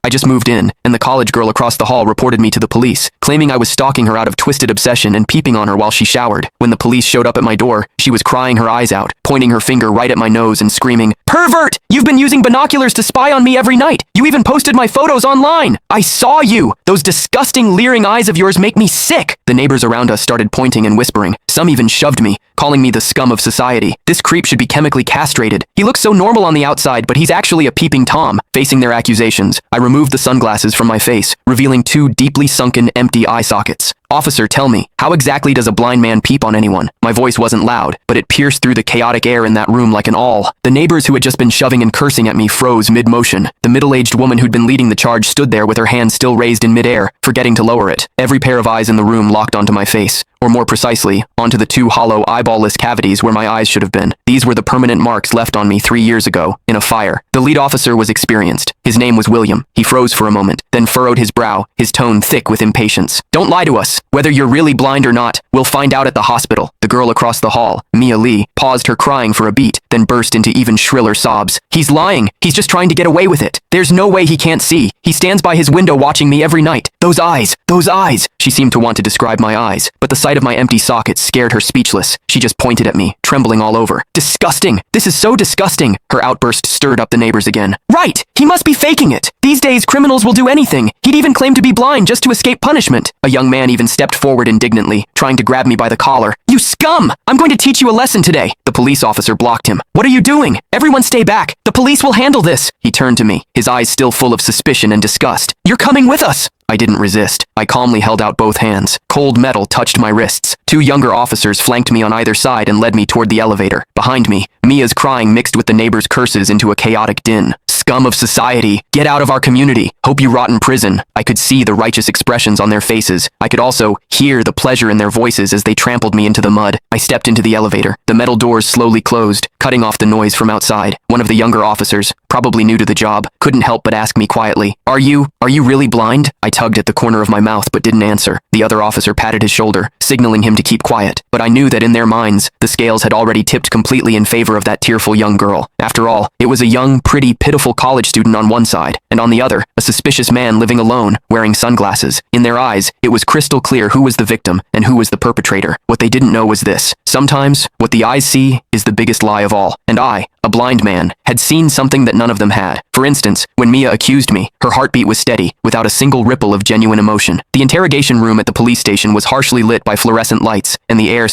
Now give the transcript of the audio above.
I just moved in, and the college girl across the hall reported me to the police, claiming I was stalking her out of twisted obsession and peeping on her while she showered. When the police showed up at my door, she was crying her eyes out, pointing her finger right at my nose and screaming, "Pervert! You've been using binoculars to spy on me every night! You even posted my photos online! I saw you! Those disgusting leering eyes of yours make me sick!" The neighbors around us started pointing and whispering. Some even shoved me, calling me the scum of society. This creep should be chemically castrated. He looks so normal on the outside, but he's actually a peeping Tom. Facing their accusations, I removed the sunglasses from my face, revealing two deeply sunken, empty eye sockets. "Officer, tell me, how exactly does a blind man peep on anyone?" My voice wasn't loud, but it pierced through the chaotic air in that room like an awl. The neighbors who had just been shoving and cursing at me froze mid-motion. The middle-aged woman who'd been leading the charge stood there with her hand still raised in mid-air, forgetting to lower it. Every pair of eyes in the room locked onto my face, or more precisely, onto the two hollow, eyeball-less cavities where my eyes should have been. These were the permanent marks left on me 3 years ago, in a fire. The lead officer was experienced. His name was William. He froze for a moment, then furrowed his brow, his tone thick with impatience. "Don't lie to us. Whether you're really blind or not, we'll find out at the hospital." The girl across the hall, Mia Lee, paused her crying for a beat, then burst into even shriller sobs. "He's lying. He's just trying to get away with it. There's no way he can't see. He stands by his window watching me every night. Those eyes, those eyes." She seemed to want to describe my eyes, but the sight of my empty sockets scared her speechless. She just pointed at me, trembling all over. "Disgusting! This is so disgusting!" Her outburst stirred up the neighbors again. "Right! He must be faking it! These days criminals will do anything. He'd even claim to be blind just to escape punishment." A young man even stepped forward indignantly, trying to grab me by the collar. "You scum! I'm going to teach you a lesson today." The police officer blocked him. "What are you doing? Everyone stay back. The police will handle this." He turned to me, his eyes still full of suspicion and disgust. "You're coming with us." I didn't resist. I calmly held out both hands. Cold metal touched my wrists. Two younger officers flanked me on either side and led me toward the elevator. Behind me, Mia's crying mixed with the neighbors' curses into a chaotic din. "Scum of society! Get out of our community! Hope you rot in prison!" I could see the righteous expressions on their faces. I could also hear the pleasure in their voices as they trampled me into the mud. I stepped into the elevator. The metal doors slowly closed, cutting off the noise from outside. One of the younger officers, probably new to the job, couldn't help but ask me quietly, Are you really blind?" I tugged at the corner of my mouth but didn't answer. The other officer patted his shoulder, signaling him to keep quiet. But I knew that in their minds, the scales had already tipped completely in favor of that tearful young girl. After all, it was a young, pretty, pitiful college student on one side, and on the other, a suspicious man living alone, wearing sunglasses. In their eyes, it was crystal clear who was the victim and who was the perpetrator. What they didn't know was this. Sometimes, what the eyes see is the biggest lie of all. And I, a blind man, had seen something that none of them had. For instance, when Mia accused me, her heartbeat was steady, without a single ripple of genuine emotion. The interrogation room at the police station was harshly lit by fluorescent lights, and the air